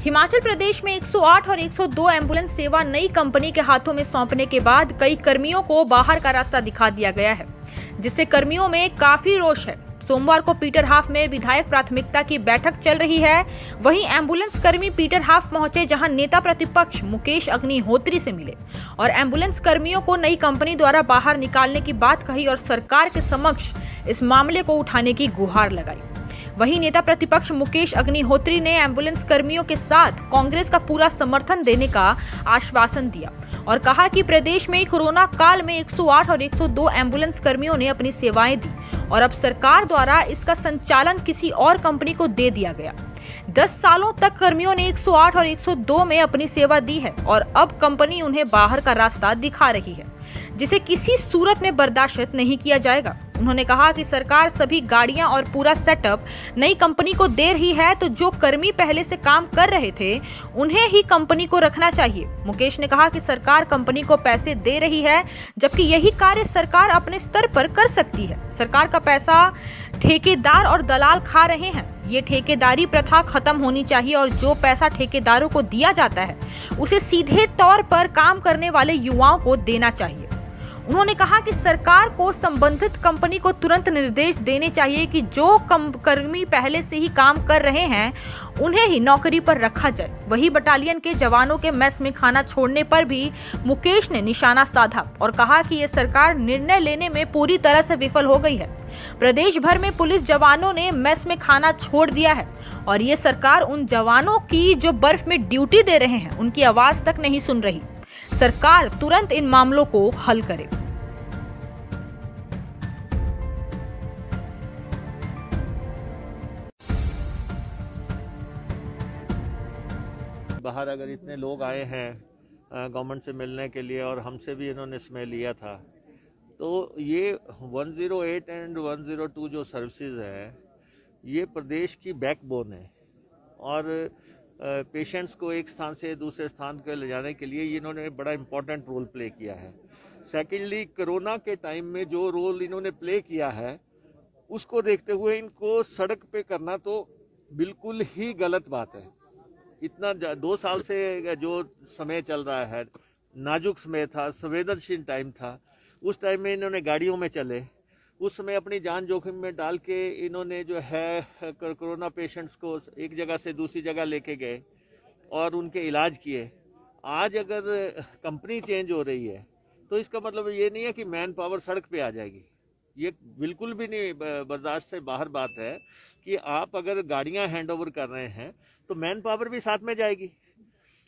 हिमाचल प्रदेश में 108 और 102 एम्बुलेंस सेवा नई कंपनी के हाथों में सौंपने के बाद कई कर्मियों को बाहर का रास्ता दिखा दिया गया है, जिससे कर्मियों में काफी रोष है। सोमवार को पीटर हाफ में विधायक प्राथमिकता की बैठक चल रही है। वहीं एम्बुलेंस कर्मी पीटर हाफ पहुंचे, जहां नेता प्रतिपक्ष मुकेश अग्निहोत्री से मिले और एम्बुलेंस कर्मियों को नई कंपनी द्वारा बाहर निकालने की बात कही और सरकार के समक्ष इस मामले को उठाने की गुहार लगाई। वहीं नेता प्रतिपक्ष मुकेश अग्निहोत्री ने एम्बुलेंस कर्मियों के साथ कांग्रेस का पूरा समर्थन देने का आश्वासन दिया और कहा कि प्रदेश में कोरोना काल में 108 और 102 एम्बुलेंस कर्मियों ने अपनी सेवाएं दी और अब सरकार द्वारा इसका संचालन किसी और कंपनी को दे दिया गया। 10 सालों तक कर्मियों ने 108 और 102 में अपनी सेवा दी है और अब कंपनी उन्हें बाहर का रास्ता दिखा रही है, जिसे किसी सूरत में बर्दाश्त नहीं किया जाएगा। उन्होंने कहा कि सरकार सभी गाड़ियां और पूरा सेटअप नई कंपनी को दे रही है, तो जो कर्मी पहले से काम कर रहे थे उन्हें ही कंपनी को रखना चाहिए। मुकेश ने कहा कि सरकार कंपनी को पैसे दे रही है, जबकि यही कार्य सरकार अपने स्तर पर कर सकती है। सरकार का पैसा ठेकेदार और दलाल खा रहे हैं। ये ठेकेदारी प्रथा खत्म होनी चाहिए और जो पैसा ठेकेदारों को दिया जाता है उसे सीधे तौर पर काम करने वाले युवाओं को देना चाहिए। उन्होंने कहा कि सरकार को संबंधित कंपनी को तुरंत निर्देश देने चाहिए कि जो कर्मी पहले से ही काम कर रहे हैं उन्हें ही नौकरी पर रखा जाए। वही बटालियन के जवानों के मेस में खाना छोड़ने पर भी मुकेश ने निशाना साधा और कहा कि ये सरकार निर्णय लेने में पूरी तरह से विफल हो गई है। प्रदेश भर में पुलिस जवानों ने मेस में खाना छोड़ दिया है और ये सरकार उन जवानों की जो बर्फ में ड्यूटी दे रहे हैं उनकी आवाज तक नहीं सुन रही। सरकार तुरंत इन मामलों को हल करे। बाहर अगर इतने लोग आए हैं गवर्नमेंट से मिलने के लिए और हमसे भी इन्होंने समय लिया था, तो ये 108 एंड 102 जो सर्विसेज है ये प्रदेश की बैकबोन है और पेशेंट्स को एक स्थान से दूसरे स्थान पर ले जाने के लिए इन्होंने बड़ा इम्पोर्टेंट रोल प्ले किया है। सेकेंडली, कोरोना के टाइम में जो रोल इन्होंने प्ले किया है उसको देखते हुए इनको सड़क पे करना तो बिल्कुल ही गलत बात है। इतना 2 साल से जो समय चल रहा है, नाजुक समय था, संवेदनशील टाइम था, उस टाइम में इन्होंने गाड़ियों में चले, उस समय अपनी जान जोखिम में डाल के इन्होंने जो है कोरोना पेशेंट्स को एक जगह से दूसरी जगह लेके गए और उनके इलाज किए। आज अगर कंपनी चेंज हो रही है तो इसका मतलब ये नहीं है कि मैन पावर सड़क पे आ जाएगी। ये बिल्कुल भी नहीं बर्दाश्त से बाहर बात है कि आप अगर गाड़ियां हैंड ओवर कर रहे हैं तो मैन पावर भी साथ में जाएगी।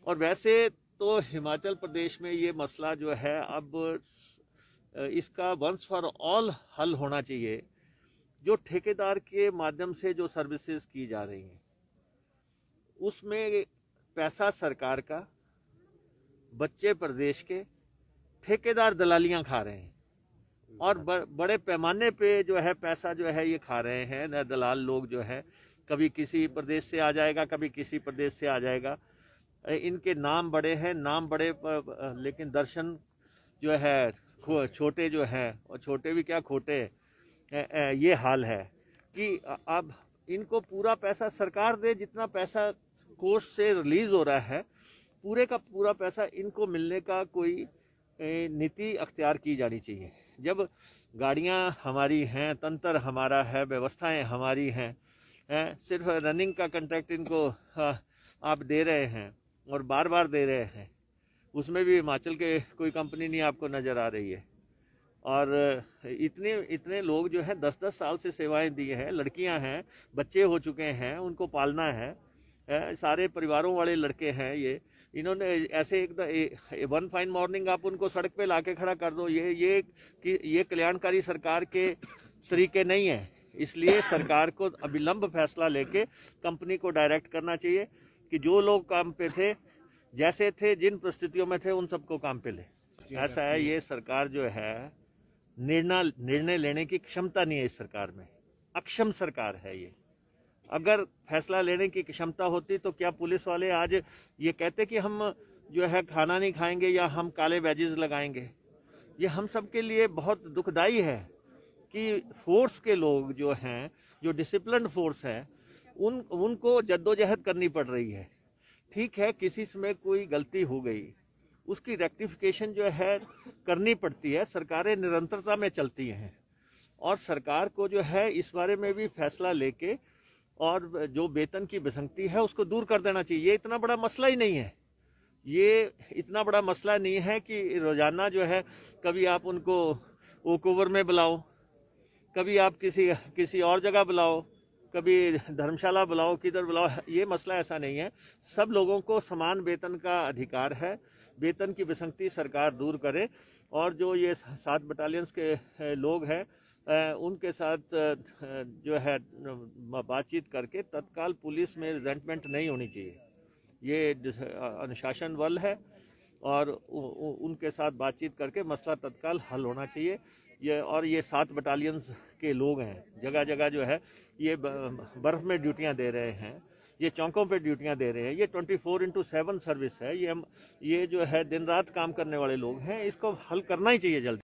और वैसे तो हिमाचल प्रदेश में ये मसला जो है अब इसका वंस फॉर ऑल हल होना चाहिए। जो ठेकेदार के माध्यम से जो सर्विसेज की जा रही हैं उसमें पैसा सरकार का, बच्चे प्रदेश के, ठेकेदार दलालियां खा रहे हैं और बड़े पैमाने पे जो है पैसा जो है ये खा रहे हैं दलाल लोग जो है। कभी किसी प्रदेश से आ जाएगा, कभी किसी प्रदेश से आ जाएगा। इनके नाम बड़े हैं, नाम बड़े लेकिन दर्शन जो है छोटे जो हैं, और छोटे भी क्या खोटे। ये हाल है कि अब इनको पूरा पैसा सरकार दे, जितना पैसा कोष से रिलीज हो रहा है पूरे का पूरा पैसा इनको मिलने का कोई नीति अख्तियार की जानी चाहिए। जब गाड़ियां हमारी हैं, तंत्र हमारा है, व्यवस्थाएं हमारी हैं, सिर्फ रनिंग का कॉन्ट्रैक्ट इनको आप दे रहे हैं और बार बार दे रहे हैं, उसमें भी हिमाचल के कोई कंपनी नहीं आपको नज़र आ रही है। और इतने लोग जो है 10-10 साल से सेवाएं दी हैं, लड़कियां हैं, बच्चे हो चुके हैं, उनको पालना है, सारे परिवारों वाले लड़के हैं। ये इन्होंने ऐसे एकदम वन फाइन मॉर्निंग आप उनको सड़क पे लाके खड़ा कर दो, ये कल्याणकारी सरकार के तरीके नहीं है। इसलिए सरकार को अविलंब फैसला लेके कंपनी को डायरेक्ट करना चाहिए कि जो लोग काम पे थे, जैसे थे, जिन परिस्थितियों में थे, उन सबको काम पे ले। ऐसा है, ये सरकार जो है निर्णय लेने की क्षमता नहीं है इस सरकार में, अक्षम सरकार है ये। अगर फैसला लेने की क्षमता होती तो क्या पुलिस वाले आज ये कहते कि हम जो है खाना नहीं खाएंगे या हम काले बैजेस लगाएंगे। ये हम सब के लिए बहुत दुखदाई है कि फोर्स के लोग जो हैं, जो डिसिप्लिन फोर्स है, उनको जद्दोजहद करनी पड़ रही है। ठीक है, किसी समय कोई गलती हो गई, उसकी रेक्टिफिकेशन जो है करनी पड़ती है। सरकारें निरंतरता में चलती हैं और सरकार को जो है इस बारे में भी फैसला लेके और जो वेतन की विसंगति है उसको दूर कर देना चाहिए। ये इतना बड़ा मसला ही नहीं है, ये इतना बड़ा मसला नहीं है कि रोजाना जो है कभी आप उनको ओक ओवर में बुलाओ, कभी आप किसी और जगह बुलाओ, कभी धर्मशाला बुलाओ, किधर बुलाओ। ये मसला ऐसा नहीं है। सब लोगों को समान वेतन का अधिकार है। वेतन की विसंगति सरकार दूर करे और जो ये 7 बटालियंस के लोग हैं उनके साथ जो है बातचीत करके तत्काल पुलिस में रिजेंटमेंट नहीं होनी चाहिए। ये अनुशासन बल है और उनके साथ बातचीत करके मसला तत्काल हल होना चाहिए। ये 7 बटालियंस के लोग हैं, जगह जगह जो है ये बर्फ में ड्यूटियां दे रहे हैं, ये चौकों पे ड्यूटियां दे रहे हैं। ये 24/7 सर्विस है। ये जो है दिन रात काम करने वाले लोग हैं। इसको हल करना ही चाहिए जल्दी।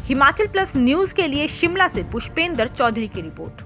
हिमाचल प्लस न्यूज के लिए शिमला से पुष्पेंद्र चौधरी की रिपोर्ट।